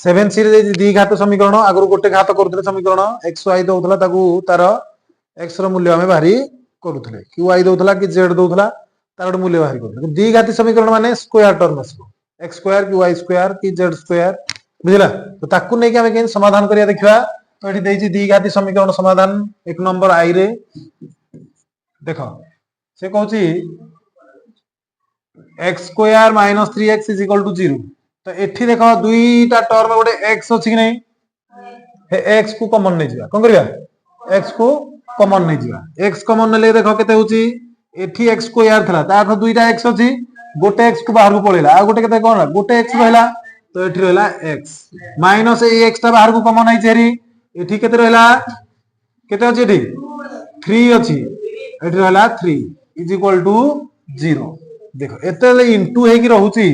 Seven सी रे दी घात समीकरण आगु गोटे घात करुले समीकरण एक्स वाई दउथला ताकू तार एक्स रो मूल्य आमे बाहरी करुले कि वाई दउथला कि जेड दउथला तार गोटे मूल्य बाहरी करुले दी घाती समीकरण माने स्क्वायर टर्म आसो एक्स स्क्वायर कि वाई स्क्वायर कि जेड स्क्वायर बुझला तो ताकू नै कि आमे के समाधान करिया देखिबा तो एठी देइछि दी घाती समीकरण समाधान एक नंबर आई रे देखो से कहूची x square minus 3x is equal to 0 तो एठी देखो दुईटा टर्म गोटे x अछि कि नै हे x को कॉमन नै जिया कोन करिया x को कॉमन नै जिया x कॉमन ले देखो केते होची एठी x स्क्वायर थला ता अर्थ दुईटा x अछि गोटे x को बाहर को पळेला आ गोटे केते कोन गोटे x रहला तो एठी रहला x माइनस ए x ता बाहर को कॉमन आई जेरी एठी केते रहला केते अछि एठी 3 अछि एठी रहला 3 इज इक्वल टू 0 देखो एते इनटू हे कि रहउची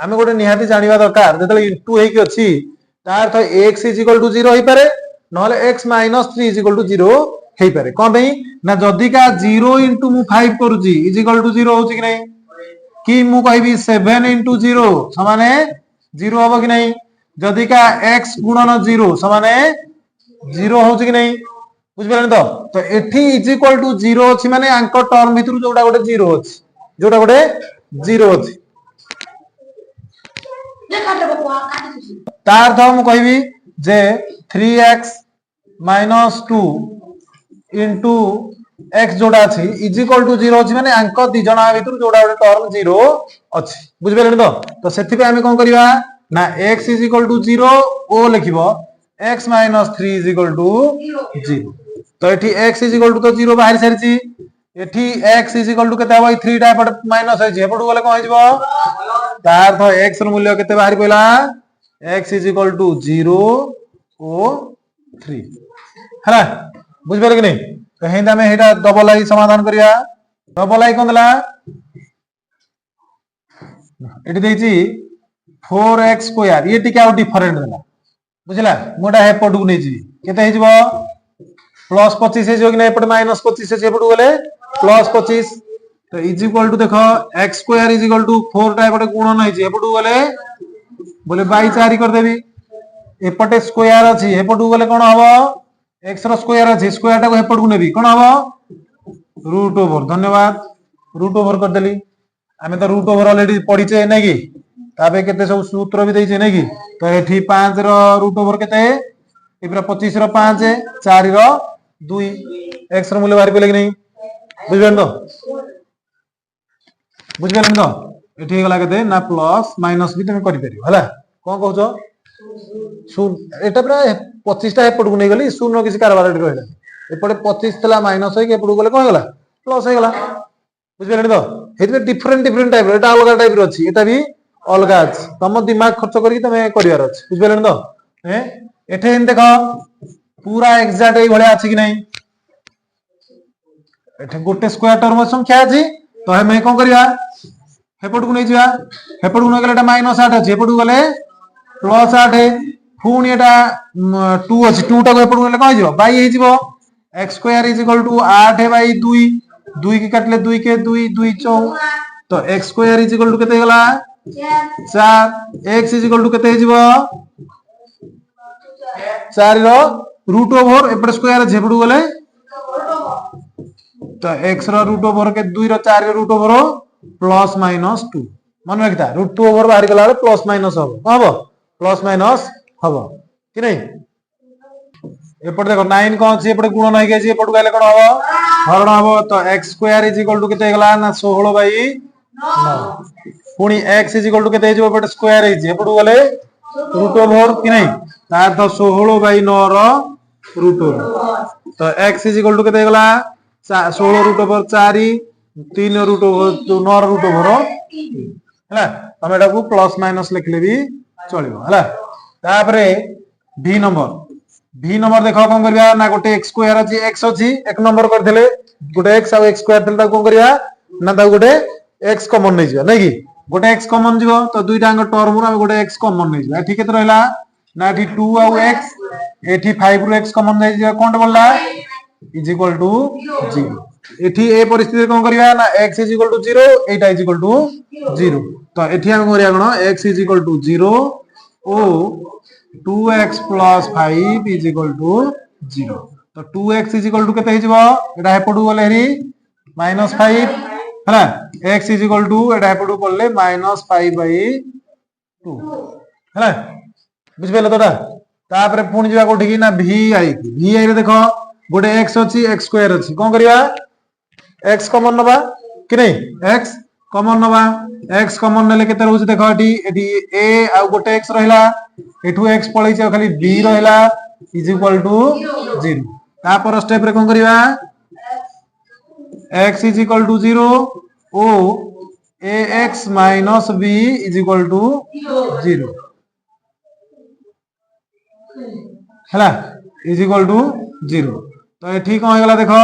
आमे गोटे निहाती जानिबा दरकार जेतले इनटू हे कि अछि ता अर्थ x इज इक्वल टू 0 होई पारे नहले x minus 3 is equal to 0 हेई पारे कोन बई ना जदी का 0 इनटू मु 5 करूची इज इक्वल टू 0 होची कि नै कि मु कहबी 7 इनटू 0 समाने 0 होबो कि नै जदी का x गुणन 0 समाने 0 होची कि नै बुझबेलन तो एठी इज इक्वल टू 0 अछि माने अंक टर्म भितरु जोडा गोटे 0 अछि जोडा गोटे 0 अछि तार तो मु कहबी जे 3x माइनस 2 इनटू x जोडा अछि इज इक्वल टू 0 अछि माने अंक दि जणा भितरु जोडा गोटे टर्म 0 अछि बुझबेलन तो सेथि पे हमें कोन करिवा ना x इज इक्वल टू 0 ओ लिखिबो x minus 3 is equal to 0 तो एठी x इज इक्वल टू तो 0 बाहर सरची एठी x इज इक्वल टू केते हबो 3 टा पट माइनस है जे पटु गले कोन हिजबो तार तो x रो मूल्य केते बाहर पइला x इज इक्वल टू 0 ओ 3 हला बुझबेले कि नै तो हेंदा में हेटा डबल आई समाधान करिया डबल आई कोन दला एठी देछि 4x स्क्वायर ये टिके आउ डिफरेंट दला बुझला मोटा हे पटु नै जी केते हिजबो प्लस 25 है जो कि एपट माइनस 25 है एपट गले प्लस 25 तो इज इक्वल टू देखो x square is equal to 4 टा एपट गुणन है जे एपट गले बोले बाई 4 कर देबी एपटे स्क्वायर अछि एपट गले कोन हबो x रो स्क्वायर अछि स्क्वायर टा को एपट को नेबी कोन हबो रूट ओवर धन्यवाद रूट ओवर कर देली हमें तो रूट ओवर ऑलरेडी पढिचे नै कि ताबे केते सब सूत्र भी देइचे नै कि तो एठी 5 रो रूट ओवर केते इबरा 25 रो 5 4 रो 2 x रो मूल्य बाहर पेले कि नै बुझबेन तो एठी गला केते ना प्लस माइनस भी तुम करि परियो हला कोन कहउछो शून्य एटा प्राय 25 टा एपट को नै गली शून्य किसी कारबार एठी रहला एपटे 25 तला माइनस है के एपट गले कोन गला प्लस है गला बुझबेन तो हेति डिफरेंट डिफरेंट टाइप एटा अलग टाइप रो अछि एटा भी अलग अछि तम दिमाग खर्च करी तमे करियार अछि बुझबेन तो हैं एठे देखो पूरा एग्जैक्ट एई भले अछि कि नै एठे गोटे स्क्वायर टर्म संख्या अछि तो हमें कोन करिया हेपट को नै जिया हेपट को नै गले एटा माइनस 8 अछि हेपट को गले प्लस 8 है फुनी एटा 2 अछि 2 टा को हेपट को गले कोन जिवो बाई हे जिवो x square is equal to 8 by 2 2 की काटले 2 के 2 2 4 तो x square is equal to केते गला 4 x इज इक्वल टू केते हे जिवो 4 रो रूट ओवर एपट स्क्वायर अछि हेपट को गले तो x रो रूट ओवर के 2 रो 4 रो रूट ओवर प्लस माइनस 2 मन रखता रूट 2 ओवर बाहर गला प्लस माइनस हबो हबो प्लस माइनस हबो कि नै एपट देखो 9 कोन अछि एपट गुणन होई गेछि एपट गले कोन हबो हरण हबो तो x square is equal to केते गला ना 16 बाई 9 पुनी x इज इक्वल टू केते हे जो एपट स्क्वायर हे जे एपट गले रूट ओवर कि नै तार तो 16 बाई 9 रो रूट ओवर तो x इज इक्वल टू केते गला 16 root over 4 3 root over 9 root over हला हम एटा को प्लस माइनस लिखले भी चलिबो हला तापरे v नंबर देखो कोन करबा ना गोटे x स्क्वायर अछि x अछि एक नंबर कर देले गोटे x आ x स्क्वायर देले ता कोन करबा ना ता गोटे x कॉमन नै जिवा नै कि गोटे x कॉमन जिवो तो दुईटा अंग टर्म रो गोटे x कॉमन नै जिवा ठीक केते रहला ना एठी 2 आ x एठी 5 रो x कॉमन नै जिवा कोन बोलला इज इक्वल टू 0 एठी ए परिस्थिति कोन करबा ना x is equal to 0 Etah is equal to 0 तो एठी हम करिया कोन x इज इक्वल टू 0 ओ 2x plus 5 is equal to 0 तो 2x इज इक्वल टू केते हिजबो एटा हेपडू गले हेरी -5 हला x इज इक्वल टू एटा हेपडू पड़ले -5 बाई 2 हला बुझ पेले तोटा तापरे पुणी जीवा कोठी की ना vi रे देखो गोटे x अछि x स्क्वायर अछि कोन करिया x कॉमन नबा कि नहीं x कॉमन नबा x कॉमन नेले केते रहउछि देखो एटी a आ गोटे x रहिला एठू x पळै छै खाली b रहिला इज इक्वल टू 0 तापर स्टेप रे कोन करिया x इज इक्वल टू 0 ओ ax minus b is equal to 0 हला इज इक्वल टू 0 तो एठी कोन हेगला देखो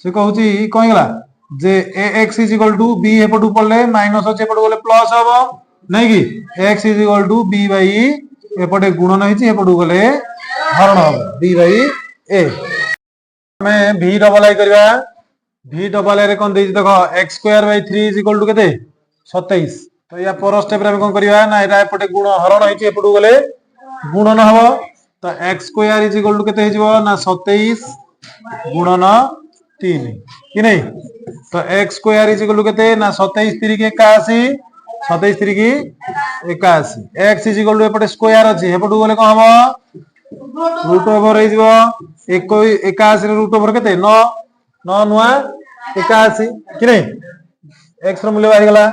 से कहउछि कोन हेगला जे ax is equal to b हेपटू पड़ले माइनस अछि हेपटू गले प्लस हबो नै कि x is equal to b by एपटे गुणन हेछि हेपटू गले हरण हबो b बाई a हमें v डबल आई करबा v डबल आई रे कोन देछि देखो x square by 3 is equal to केते 27 तो या पर स्टेप रे हम कोन करबा ना एटा एपटे गुण हरण हेछि हेपटू गले गुणन हबो तो x square is equal to केते हेजिबो ना 27 गुणन 3 कि नहीं तो x square is equal to केते ना 27 3 के 81 27 3 की 81 x इज इक्वल टू एपटे स्क्वायर अछि हेपटू गले कोन हबो रूट ओवर हे जिवो 81 रे रूट ओवर केते 9 9 नुआ 81 कि नहीं x रो मूल्य बाहि गला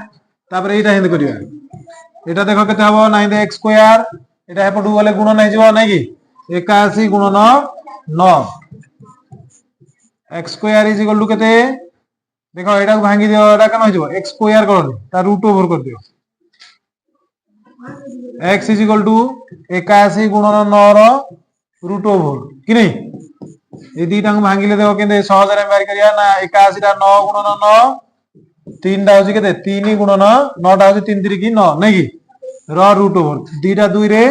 तापर एटा हिंद करिया एटा देखो केते हबो 9 x स्क्वायर एटा हेपटू गले गुणन हे जिवो नै कि 81 गुणन 9 x square is equal to केते देखो एटा को भांगी दियो एटा केन होइजो x स्क्वायर करनी ता रूट ओवर कर दियो x इज इक्वल टू 81 गुणन 9 रो रूट ओवर कि नहीं ए दीटा को भांगी ले देखो केते सहज रे बाहर करिया ना 81 टा 9 गुणन 9 3 टा होछि केते 3 गुणन 9 टा होछि 3 3 की 9 नै कि रो रूट ओवर दीटा 2 रे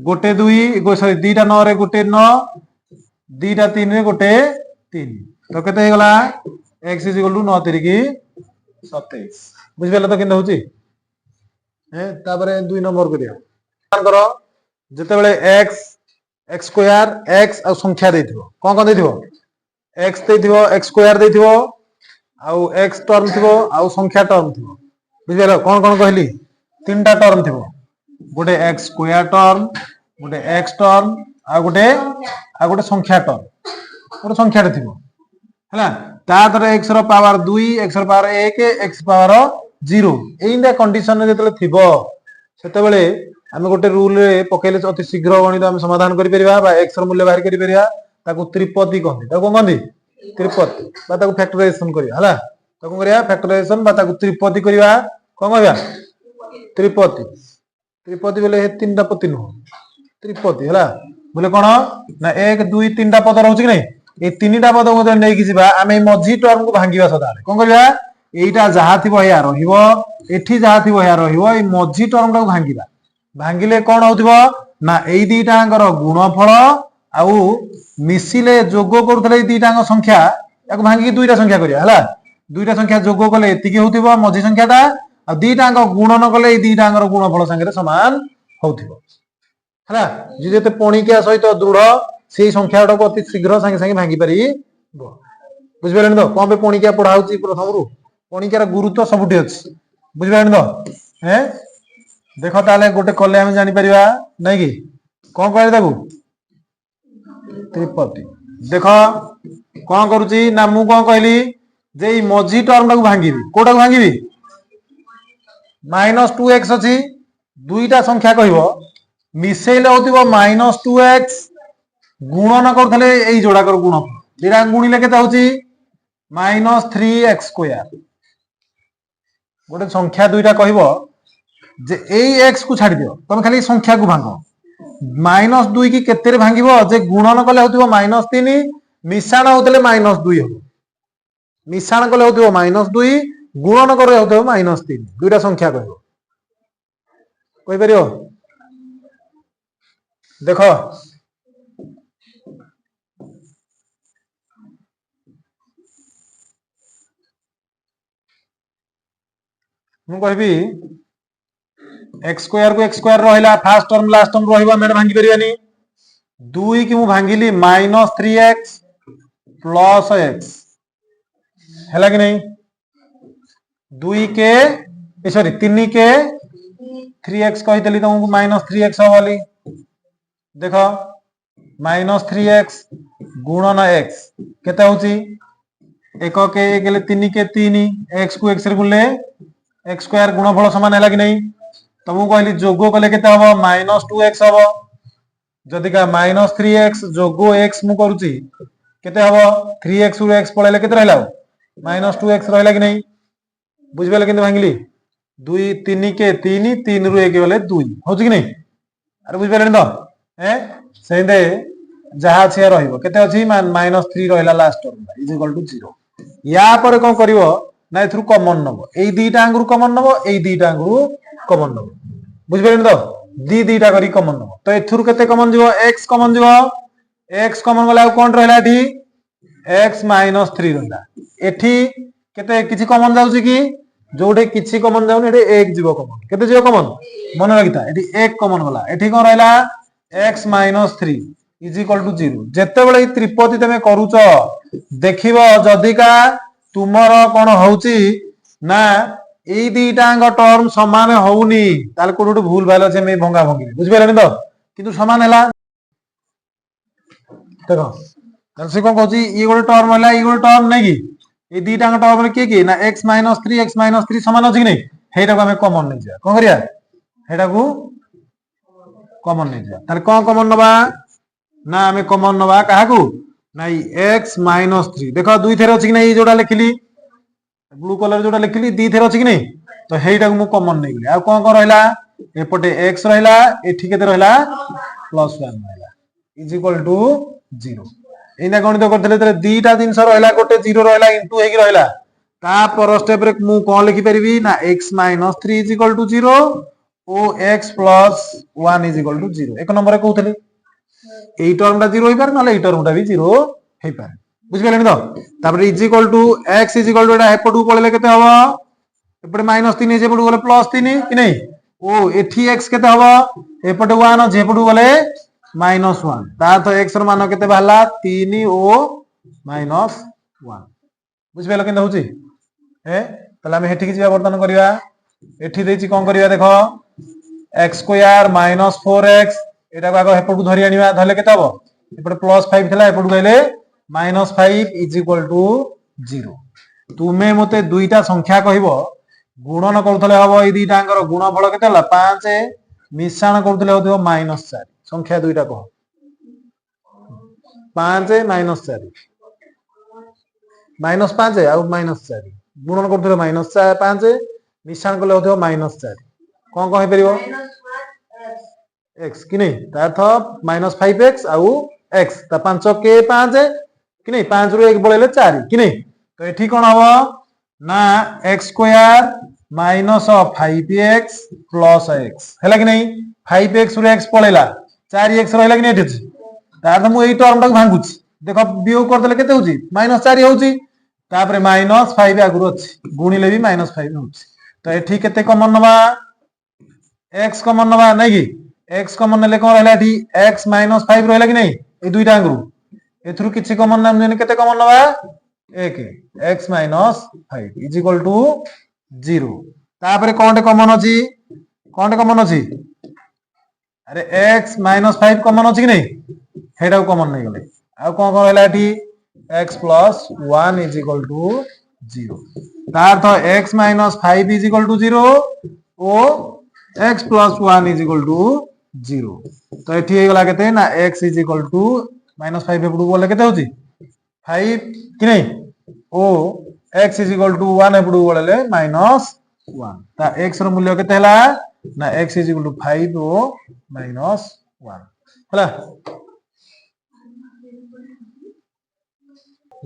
गोटे 2 सॉरी दीटा 9 रे गोटे 9 दीटा 3 रे गोटे 3 तो केते हे गला x इज इक्वल टू 9 3 की 27 बुझ गेल तो केन होची ए तापरे 2 नंबर करिया मान करो जते बेले x x स्क्वायर x आ संख्या देथिबो कोन देथिबो x देथिबो x स्क्वायर देथिबो आउ x टर्म थिबो आउ संख्या टर्म थिबो बुझ गेल कोन कहली तीनटा टर्म थिबो गोटे x स्क्वायर टर्म गोटे x टर्म आ गोटे संख्या टर्म गोटे संख्या रे थिबो हला ता दर x रो पावर 2 x रो पावर 1 x पावर 0 एइंडा कंडीशन रे जतले थिबो सेते बेले हम गोटे रूल रे पकेले अति शीघ्र गणित हम समाधान करि परिबा बा x रो मूल्य बाहर करि परिबा ताको त्रिपदी कहंदी ताको कोन कहंदी त्रिपदी बा ताको फैक्टराइजेशन करिया हला ताको करिया फैक्टराइजेशन बा ताको त्रिपदी करिया कोन कहबा त्रिपदी त्रिपदी बेले हे तीनटा पति न त्रिपदी हला बोले कोन ना 1 2 3 टा पद रहउछि कि नै ए तीनटा पद को नै कि जिबा आमे मझी टर्म को भांगीबा सदा कोन करिया एइटा जहा थिबो या रहिबो एठी जहा थिबो या रहिबो ए मझी टर्म को भांगीबा भांगिले कोन होथिबो ना एई दीटांगर गुणफल आउ मिसिले जोगो करथले एई दीटांग संख्या याको भांगी दुईटा संख्या करिया हला दुईटा संख्या जोगो कले एतिकी होथिबो मझी संख्याटा आ दीटांग गुणन कले एई दीटांगर गुणफल संगे समान होथिबो हला जे जते पणिकिया सहित दृढ़ सेई संख्याटा को अति शीघ्र संगे संगे भांगी पारि बुझ बेरन तो कोन पे पणिकिया पढा होची प्रथम रु पणिकियार गुरुत्व सबुठी अछि बुझ बेरन तो हैं देखो ताले गोटे कले हम जानि परिबा नै कि कोन कहले ताकू त्रिपदी देखो कोन करूची ना मु कोन कहली जे ई मझी टर्म को भांगीबी कोटा को भांगीबी -2x अछि दुईटा संख्या कहबो मिसेइले होतिबो -2x गुणन करथले एई जोड़ा कर गुणफल दिरा गुणिले केते होची -3x स्क्वायर गोटे संख्या दुईटा कहबो जे एई x को छाडी दियो तमे खाली संख्या को भांगो -2 की केते रे भांगीबो जे गुणन कले होतिबो -3 मिसाण होतले -2 हो मिसाण कले होतिबो -2 गुणन करे होतिबो -3 दुईटा संख्या कहबो कहि परियो देखो मु कहबी एक्स स्क्वायर को एक्स स्क्वायर रहिला फर्स्ट टर्म लास्ट टर्म रहिबा मेड भांगी परिबानी 2 की मु भांगिली -3x प्लस x हैला कि नहीं 2 के सॉरी 3 के 3x कहितली तुमको -3x होली देखो -3x गुणन x केते होची एक के गेले 3 के 3 x को x रे गुणले x स्क्वायर गुणफल समान हैला कि नहीं तुमको कहली जोगो कले केते हबो -2x हबो जदि का -3x जोगो x मु करूची केते हबो 3x रु x पळेले केते रहला -2x रहला कि नहीं बुझबेले किंतु भांगिली 2 3 के 3 3 रु 1 गले 2 होची कि नहीं अरे बुझबेले तो हैं सेंदे जहा छे रहइबो केते अछि -3 रहला last term is equal to 0 या पर कोन करिवो ना एथरु कॉमन नबो एई दीटा अंगुरु कॉमन नबो एई दीटा अंगुरु कॉमन नबो बुझबेले तो दीटा करी कॉमन नबो तो एथरु केते कॉमन जीवो x कॉमन जीवो x कॉमन गला कोन रहला एठी x -3 रहला एठी केते किछि कॉमन जाउची कि जोडे किछि कॉमन जाउनी एठी 1 जीवो कॉमन केते जीवो कॉमन मन रखिता एठी 1 कॉमन गला एठी कोन रहला x -3 इज इक्वल टू 0 जेते बेले त्रिपति तमे करूच देखिबो जदिका तुमरो कोन होउची ना एई दीटांग टर्म समान होउनी ताले कोडो भूल भाल छै मे भंगा भंगी बुझबेलानी तो किंतु समान हैला देखो ताले से कोन कहूची ई गोटे टर्म हैला ई गोटे टर्म नै कि ए दीटांग टर्म रे के ना x -3 समान अछि कि नै हेटा को हमें कॉमन नै जा कोन करिया हेटा को कॉमन नै जा ताले कोन कॉमन नबा ना हमें कॉमन नबा काहा को नाइ x -3 देखो दुई थेर अछि कि नै जोडा लिखली ब्लू कलर जोडा लिखली दी थेर अछि कि नै तो हेटा को मु कॉमन नै गेली आ कोन कोन रहला एपटे x रहला एठी केते रहला +1 रहला इज इक्वल टू 0 एना गणित करथले तरे दीटा दिन सर रहला गोटे 0 रहला इनटू हेकी रहला ता पर स्टेप रे मु कोन लिखि परिबी ना x -3 इज इक्वल टू 0 ओ x + 1 इज इक्वल टू 0 एक नंबर रे कहथले एई टर्मटा 0 होई पारे नाले एई टर्मटा भी 0 होई पारे बुझ गेलेनी तो तापर is equal to x is equal to एटा हेपटू पळेले केते हबो एपटे -3 जे पडू गले +3 कि नै ओ एठी x केते हबो एपटे 1 जे पडू गले -1 ता तो x र मान केते बाहला 3 ओ -1 बुझ बेलो केन होची हे तले हम हेठी कि जिया वर्तन करिया एठी देछि कोन करिया देखो x स्क्वायर -4x एटा को आगो हेपटू धरि आनिबा धले केते हबो एपटे +5 थला एपटू गइले -5 इज इक्वल टू 0 तुमे मते दुईटा संख्या कहिबो गुणन करथले हबो ए दुईटा अंगर गुणफल केते हला 5 मिश्रण करथले होतो -4 संख्या दुईटा कह 5 -4 -5 आ -4 गुणन करथले -5 मिश्रण करले होतो -4 कोन कहि परिबो x कि नहीं ता अर्थ -5x आउ x ता 5 के 5 कि नहीं 5 रु 1 बळेले 4 कि नहीं तो एठी कोन हबो ना x square -5x plus x हैला कि नहीं 5x रु x पळेला 4x रहला कि नहीं एठी ता अर्थ मु एई टर्म तक भांगुची देखो बियोग कर देले केते होची -4 होची तापरे -5 आगुर अछि गुणिले भी -5 होची तो एठी केते कॉमन नबा x कॉमन नबा नै कि x कॉमन ले कोन रहला एठी x -5 रहला कि नहीं ए दुईटा अंगरु एथरु किछि कॉमन नाम जने केते कॉमन नबा 1 x -5 इज इक्वल टू 0 तापरे कोनटे कॉमन अछि अरे x -5 कॉमन अछि कि नहीं हेडा कॉमन नै गले आ कोन कोन रहला एठी x + 1 इज इक्वल टू 0 ता अर्थ x -5 इज इक्वल टू 0 ओ x + 1 इज इक्वल टू 0 तो एठी हे गला केते ना x इज इक्वल टू -5 एपडू बोले केते होची 5 कि नहीं ओ x इज इक्वल टू 1 एपडू बोले -1 ता x र मूल्य केते हला ना x इज इक्वल टू 5 ओ -1 हला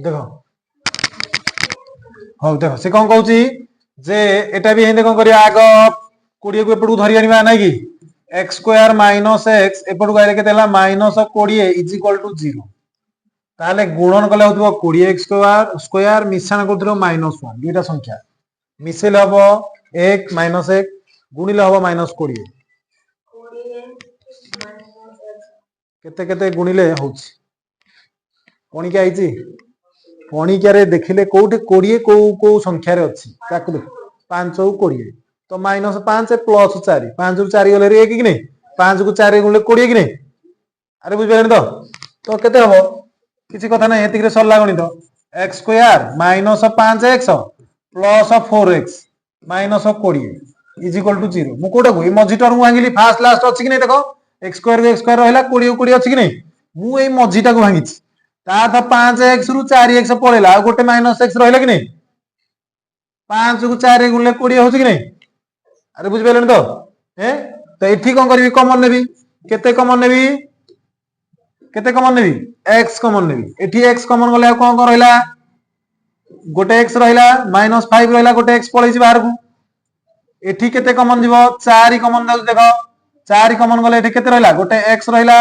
देखो हो देखो से कोन कहूची जे एटा भी हेंदे कोन करिया आगो 20 को एपडू धरि आनिबा नै कि x स्क्वायर -x एपडू गाइले केते हला -20 इज इक्वल टू 0 ताले गुणन कले होतबो 20x स्क्वायर मिश्रण करथरो -1 दुईटा संख्या मिसेले हबो 1 -1 गुणिले हम -20 केते केते गुणिले होउछि पणिका आइछि पणिका रे देखिले कोठी 20 को संख्या रे अछि ताकु देख 5 को 20 तो -5 + 4 5 रु 4 गले 1 कि नहीं 5 को 4 गुणिले 20 कि नहीं अरे बुझ पारे तो केते हबो किसी कथा नहीं एतिक रे सरला गणित x square -5x plus 4x minus 20 is equal to 0 मु कोटा को ए मझी टर्म भांगिली फास्ट लास्ट अछि कि नहीं देखो x स्क्वायर रहला 20 20 अछि कि नहीं मु ए मझीटा को भांगिछि ता था 5x रु 4x पळेला आ गोटे -x रहला कि नहीं 5 को 4 गुणले 20 होछि कि नहीं अरे बुझ पेलन तो एठी कोन करबी कॉमन नेबी केते कॉमन नेबी x कॉमन नेबी एठी x कॉमन गले कोन कोन रहला गोटे x रहला -5 रहला गोटे x पळैछि बाहर को एठी केते कॉमन जीवो 4 कॉमन दउ देखो 4 कॉमन गले एठी केते रहला गोटे x रहला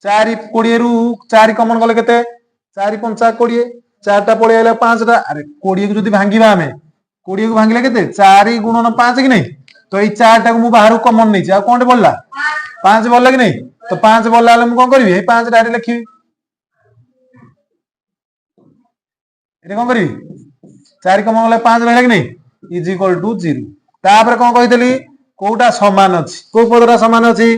4 20 रु 4 कॉमन गले केते 4 5 20 4टा पळे आइला 5टा अरे 20 को जदी भांगीबा हमें 20 को भांगिले केते 4 गुणन 5 कि नहीं तो ई 4टा को मु बाहर कॉमन नै छी आ कोनटे बोलला 5 बोलला कि नहीं तो 5 बोलला ले मु कोन करबी ए 5 डायरेक्ट लिखिबी एने कोन करबी 4 कॉमन गले 5 रहला कि नहीं इज इक्वल टू 0 तापर कोन कहितली कोउटा समान अछि को पदरा समान अछि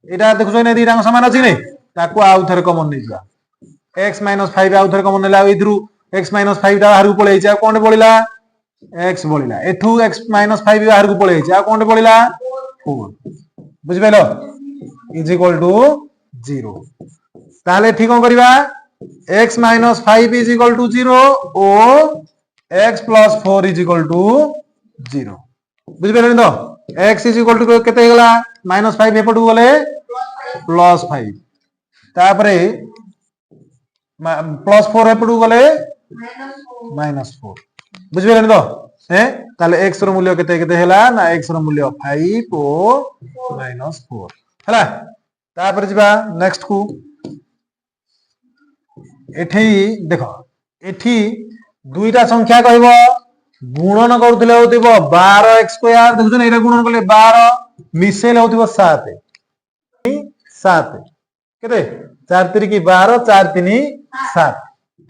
एटा देखुछो ने दीटा समान अछि नै ताको आउ थरे कॉमन नै जा x - 5 आउ थरे कॉमन नेला इधरु x - 5 टा बाहर को पळै छै आ कोन बोलिला x बोलिला एठू x - 5 बाहर को पळै छै आ कोन बोलिला 4 बुझ पेलो इज इक्वल टू 0 ताले ठीक कोन करबा x - 5 इज इक्वल टू 0 ओ x + 4 इज इक्वल टू 0 बुझ पेलो तो x इज इक्वल टू केते गेला -5 एपटू गले +5 तापरे +4 एपटू गले -4 बुझ पेलो तो ताले x रो मूल्य केते केते हैला ना x रो मूल्य 5 ओ -4 हैला तापर जिबा नेक्स्ट को एठी देखो एठी दुईटा संख्या कहबो गुणन करथिले होतिबो 12x स्क्वायर देखु ने एटा गुणन करले 12 मिसेल होतिबो 7 7 केते 4 3 की 12 4 3 7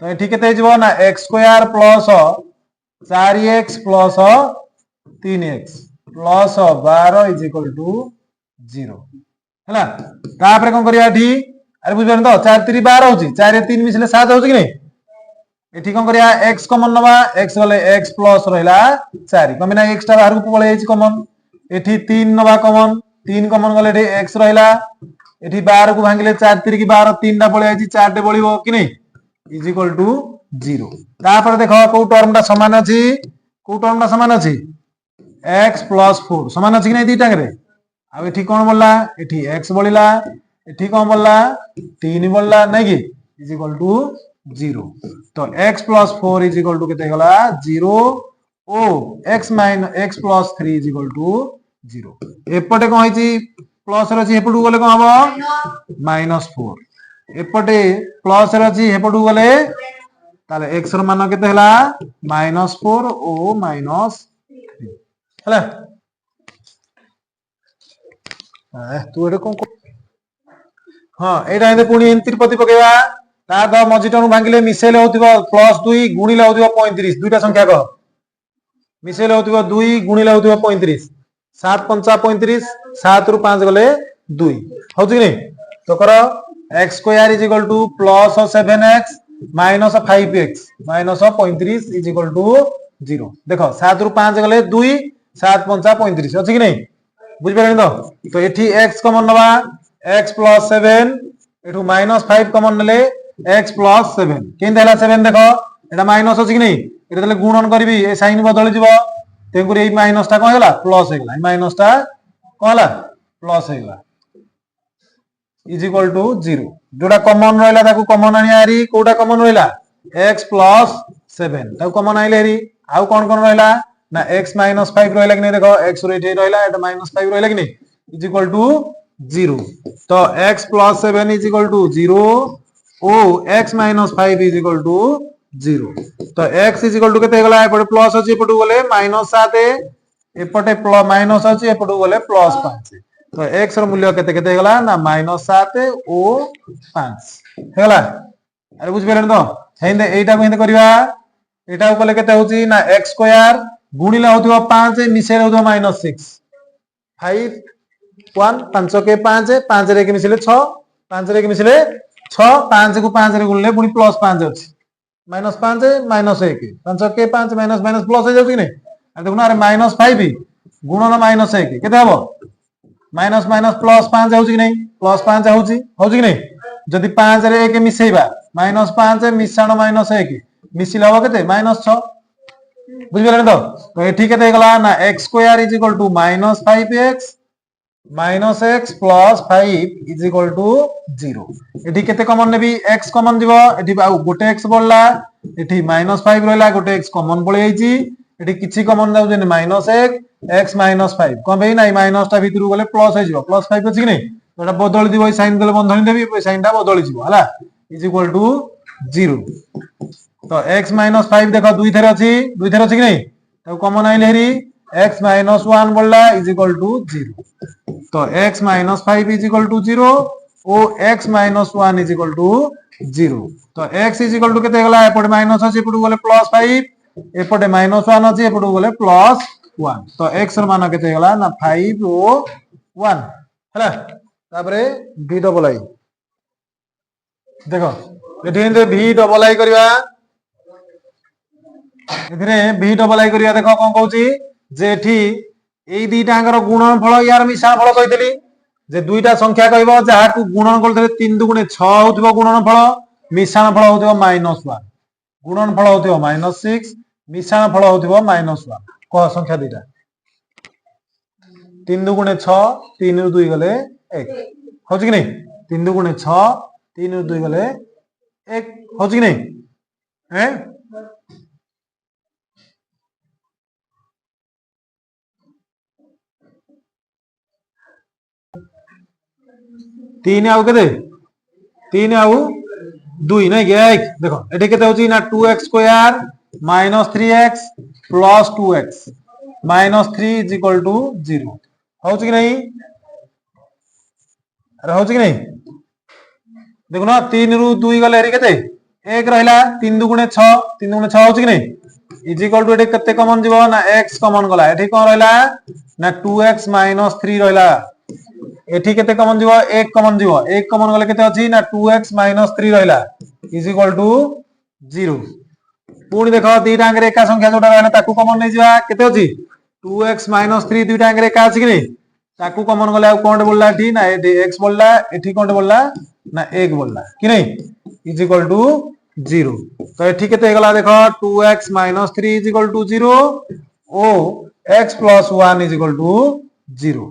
तो एठी केते जिवो ना x square plus 4x plus 3x plus 12 is equal to 0 हैला तापर कोन करिया एठी अरे बुझबेन तो 4 3 12 होची 4 3 मिसले 7 होची कि नहीं एठी कोन करिया x कॉमन नबा x गले x प्लस रहला 4 कमे ना x टा बाहर को पळे आइछ कॉमन एठी 3 नबा कॉमन 3 कॉमन गले एठी x रहला एठी 12 को भांगिले 4 3 की 12 3 टा पळे आइछ 4 टे बळिबो कि नहीं इज इक्वल टू 0 तापर देखो को टर्म टा समान अछि x + 4 समान अछि कि नहीं दीटा करे आ एठी कोन बोलला एठी x बोलिला एठी कोन बोलला 3 बोलला नै कि इज इक्वल टू 0 तो x + 4 इज इक्वल टू केते गला 0 ओ x + 3 इज इक्वल टू 0 एपटे कोन होइची प्लस रछि एपटू गले कोन हबो -4 एपटे प्लस रछि एपटू गले ताले x रो मान केते हला -4 ओ -3 हला तू एटे कोन हां एटा एते पुनी त्रिपति पकेवा ता द मजिटनु भांगिले मिसेले होतिबो +2 गुणिले होतिबो 35 दुईटा संख्या को मिसेले होतिबो 2 गुणिले होतिबो 35 7 5 35 7 रु 5 गले 2 होति नै तो करो x square is equal to +7x - 5x - 35 is equal to 0 देखो 7 रु 5 गले 2 7 5 35 अछि कि नै बुझ पेरनि तो एठी x कॉमन नबा x + 7 एठू -5 कॉमन नले x + 7 केन देला 7 देखो एटा माइनस अछि कि नै एटा तले गुणन करबी ए साइन बदल जिवो तेंकुर ए माइनस टा कोन होला प्लस हेला ए माइनस टा कोन होला प्लस हेला इज इक्वल टू 0 जोडा कॉमन रहला ताकू कॉमन आनी आरी कोडा कॉमन रहला x + 7 ताकू कॉमन आइले री आउ कोन कोन रहला ना x - 5 रहला कि नै देखो x रे एठी रहला एटा -5 रहला कि नै इज इक्वल टू 0 तो x + 7 इज इक्वल टू 0 ओ x - 5 इज इक्वल टू 0 तो x इज इक्वल टू केते गला एपटे प्लस अछि एपटू गले -7 एपटे माइनस अछि एपटू गले +5 तो x रो मूल्य केते केते हेगला ना -7 ओ 5 हेगला अरे बुझ पेरन तो हेंदे एटा को हेंदे करबा एटा को कले केते होची ना x स्क्वायर गुणिले होथिबो 5 मिसे होथिबो -6 5 1 5 के 5 5 रे के मिसले 6 5 रे के मिसले 6 5 को 5 रे गुणले पुनी +5 अछि -5 -1 5 के 5 माइनस माइनस प्लस हो जाउची नै अरे देखुना अरे -5 गुणन -1 केते हबो माइनस माइनस +5 होउची कि नै +5 होउची कि नै जदि 5 रे 1 मिसेइबा -5 मिसाण -1 मिसिला हो केते -6 बुझि गेलन तो एठी केते गला ना x square is equal to -5x -x plus 5 is equal to 0 एठी केते कॉमन नेबी x कॉमन दिबो एठी गोटे x बोलला एठी -5 रहला गोटे x कॉमन पळे आइची एठी किछि कॉमन दाउ जेने -1 x -5 कोन बे नै माइनस ता भितरु गले प्लस हो जिवो +5 अछि कि नै एटा बदली दिबो साइन देले बंधनी देबी साइन ता बदली जिवो हला इज इक्वल टू 0 तो x -5 देखो दुई थेर अछि कि नै तो कॉमन आइले हेरी x -1 बोलला इज इक्वल टू 0 तो x -5 इज इक्वल टू 0 ओ x -1 इज इक्वल टू 0 तो x इज इक्वल टू केते गला एपटे माइनस अछि एपटू गले +5 एपटे -1 अछि एपटू गले +1 तो x र मान केते गला ना 5 ओ 1 हला तापरे v डबल आई देखो एठी एंदे v डबल आई करबा एथिरे v डबल आई करबा देखो कोन कहूची जे एठी एई दुईटांगर गुणनफल यार मिसाण फल कहितली जे दुईटा संख्या कहबो जाहाकू गुणन करथले 3 दुगुणे 6 होतबो गुणनफल मिसाण फल होतबो -1 गुणनफल होतबो -6 मिसाण फल होतबो -1 कह संख्या दुईटा 3 दुगुणे 6 3 रु 2 गले 1 होची कि नै 3 दुगुणे 6 3 रु 2 गले 1 होची कि नै हैं 3 आउ केते 3 आउ 2 नै गे देखो एठी केते होची ना 2x square -3x plus 2x -3 is equal to 0 होची कि नै अरे होची कि नै देखो ना 3 रु 2 गले हेरी केते 1 रहला 3 दुगुणे 6 3 दुगुणे 6 होची कि नै इज इक्वल टू एठी केते कॉमन जीवो ना x कॉमन गला एठी कोन रहला ना 2x -3 रहला एठी केते कॉमन जीवो 1 कॉमन जीवो 1 कॉमन गले केते अछि ना 2x -3 रहला इज इक्वल टू 0 पुणी देखो दीटा अंगरे एका संख्या जोटा रहला ताकू कॉमन नै जिवा केते अछि 2x -3 दुईटा अंगरे एका अछि कि नै ताकू कॉमन गले आ कोन बोलला एठी ना एठी x बोलला एठी कोन बोलला ना 1 बोलला कि नै इज इक्वल टू 0 तो एठी केते गला देखो 2x -3 इज इक्वल टू 0 ओ x + 1 इज इक्वल टू 0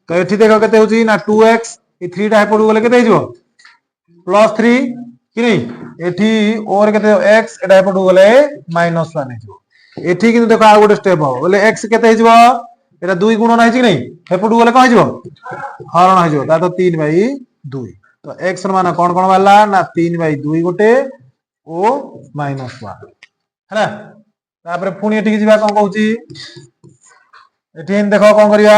तो एठी देखो केते होची ना 2x ए 3 टा पडू गले केते हिजो +3 कि नै एठी और केते x एटा पडू गले -1 हिजो एठी किंतु देखो आ गोटे स्टेप हो बोले x केते हिजो एटा 2 गुणन हिजि कि नै हे पडू गले कोन हिजो हरण हिजो ता तो 3/2 तो x र मान कोन कोन वाला ना 3/2 गोटे ओ -1 हैला तापर पुणी एठी जिबा कोन कहूची एठी देखो कोन करिया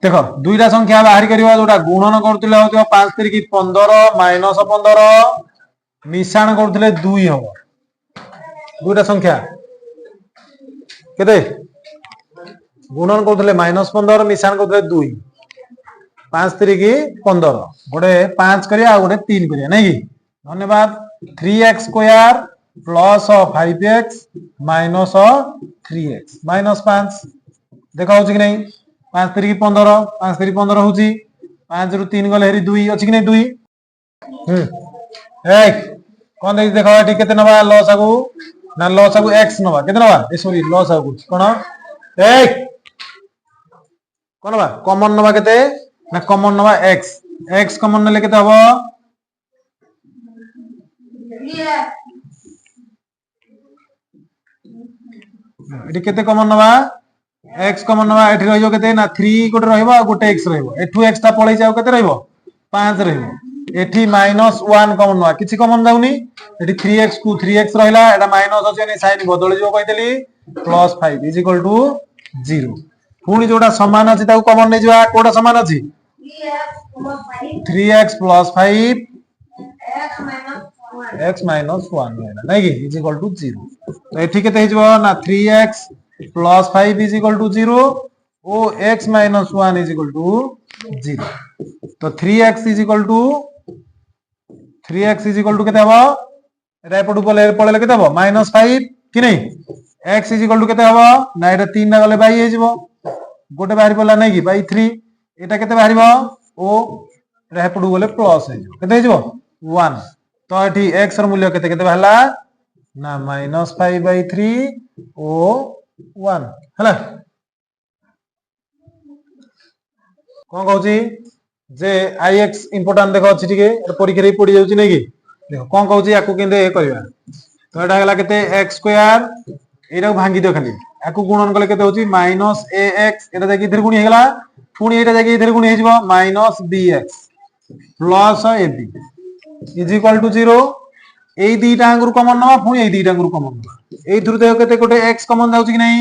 देखो दुईटा संख्या बाहर करिवा जोटा गुणन करथिले होतो 5 3 की 15 -15 मिसाण करथिले 2 हबो दुईटा संख्या केते गुणन करथिले -15 मिसाण करथिले 2 5 3 की 15 गोटे 5 करिया आ गोटे 3 करिया नै की धन्यवाद 3x square plus 5x minus 3x -5 देखा होची कि नै 5 3 की 15 5 3 15 होची 5 रु 3 गले हेरी 2 अछि कि नै 2 ए कोन दे देखो एठी केते नबा लॉस आगु ना लॉस आगु x नबा केते नबा ए सॉरी लॉस आगु कोन ए कोन नबा कॉमन नबा केते ना कॉमन नबा x x कॉमन नले केते हबो एठी केते कॉमन नबा x कॉमन नबा एठी रहियो केते ना 3 गोटे रहइबो आ गोटे x रहइबो एठू x ता पळै जाऊ केते रहइबो 5 रहइबो एठी -1 कॉमन नुआ किछि कॉमन जाउनी एठी 3x को 3x रहिला एटा माइनस अछि नै साइन बदल जिवो कहतेली +5 इज इक्वल टू 0 पुनी जोटा समान अछि ताको कॉमन नै जिवा कोडा समान अछि 3x + 5 x - 1 रहला नै कि इज इक्वल टू 0 तो एठी केते हे जिवो ना 3x + 5 इज इक्वल टू 0 ओ x - 1 इज इक्वल टू 0 तो 3x इज इक्वल टू केते हबो एटा एपटू पळेले केते हबो -5 कि नै x इज इक्वल टू केते हबो ना एटा 3 ना गले बाई हे जिवो गोटे बाहरी पडला नै कि बाई 3 एटा केते बाहरिबो ओ एटा एपटू गले प्लस हे जिवो केते हे जिवो 1 तो एठी x र मूल्य केते केते बाहला ना -5/3 ओ 1 हला कोन कहउची जे ix इंपोर्टेंट देखो अछि ठीके परीक्षा रे पड़ी जाउची नै कि देखो कोन कहउची याकू केंदे करबा तो एटा हला केते x² एटा भांगी दियो खाली याकू गुणन कले केते होची -ax एटा देखि इधर गुणी हेगला पुनी एटा देखि इधर गुणी हे जिवो -bx plus ab is equal to 0 এই দুইটা আঙ্গুর কমন নাও পুনি এই দুইটা আঙ্গুর কমন নাও এই ধরতে কেতে কোটে x কমন যাউছি কি নাই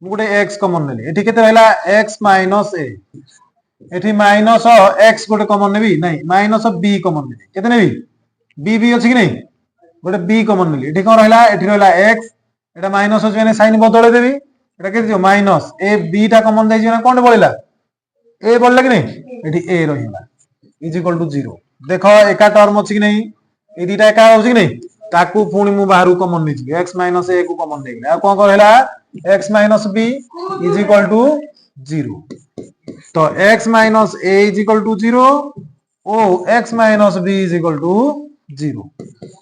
মু কোটে x কমন নেলি এটি কেতে হইলা x - a এটি মাইনাস x গোটে কমন নেবি নাই মাইনাস b কমন নেবি কেতে নেবি b b আছে কি নাই গোটে b কমন নেলি এটি কোন রহিলা এটি রহিলা x এটা মাইনাস আছে মানে সাইন বদলে দেবি এটা কেতে দিও মাইনাস a b টা কমন দেই না কোনটা বলিলা a বললা কি নাই এটি a রহিলা ইজ ইকুয়াল টু 0 দেখো একা টার্ম আছে কি নাই এই দুইটা একা হচ্ছে কি নাই তাকু পুনি মু বাহারু কমন নেছি x - a को कॉमन नेगले आ कोन करहला x - b is equal to 0 तो x - a is equal to 0 ओ x - b is equal to 0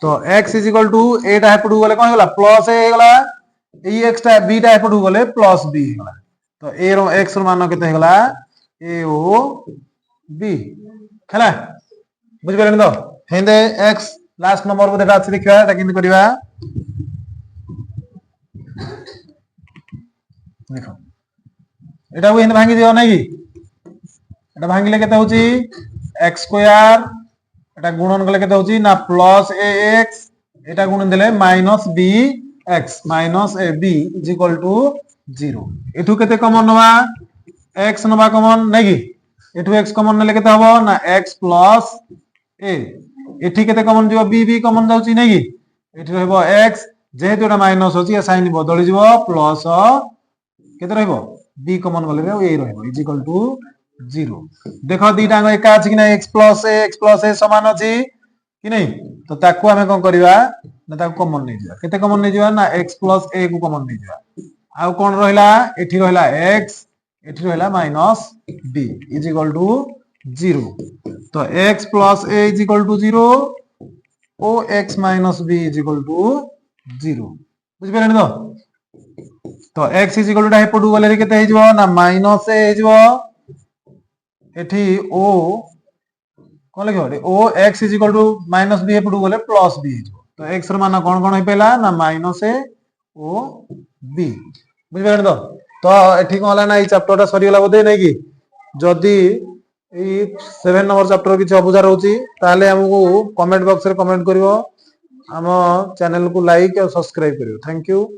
तो x is equal to a टा हेपडू गले कोन होला प्लस a हेगला ए x टा b टा हेपडू गले प्लस b हेगला तो a रो x रो मान केते हेगला a o b खला बुझ गेलन तो हेंदे x लास्ट नंबर बोधे আছে देखिबा এটা কিন্তু করিবা দেখো এটা ওই ভাঙি দিও নাই কি এটা ভাঙিলে কেতে হচ্ছে x² এটা গুণন করলে কেতে হচ্ছে না প্লাস ax এটা গুণন দিলে -bx -ab = 0 এটু কেতে কমন নবা x নবা কমন নাই কি এটু x কমন নিলে কেতে হবো না x + a এটি কেতে কমন দিব b b কমন যাউছি নাই কি এটি রহিব x যেহেতু এটা মাইনাস হচ্ছে এ সাইন বদলি যাব প্লাস কেতে রহিব b কমন গলে a রহিব ইজ ইকুয়াল টু 0 দেখো দুইটা আঙ্গ একা আছে কি না x + a সমান আছে কি নাই তো তাকু আমি কোন করিবা না তাকু কমন নেই যাবা কেতে কমন নেই যাবা না x + a কু কমন নেই যাবা আর কোন রহিলা এটি রহিলা x এটি রহিলা -b ইজ ইকুয়াল টু 0 तो x + a is equal to 0 ओ x - b is equal to 0 बुझ पेलेन तो x इज इक्वल टू हेपडू गले केते हे जिवो ना -a हे जिवो एठी o कोन लिखो o x is equal to -b हेपडू गले +b हे जिवो तो x र मान कोन कोन हे पेला ना -a o b बुझ पेलेन तो एठी कोन होला ना ई चैप्टर टा सरी गला बोधे नै कि जदी এই 7 नंबर चैप्टर किछि अबुझा रहउची ताले हमकु कमेंट बॉक्स रे कमेंट करिवो हम चैनल को लाइक और सब्सक्राइब करिवो थैंक यू।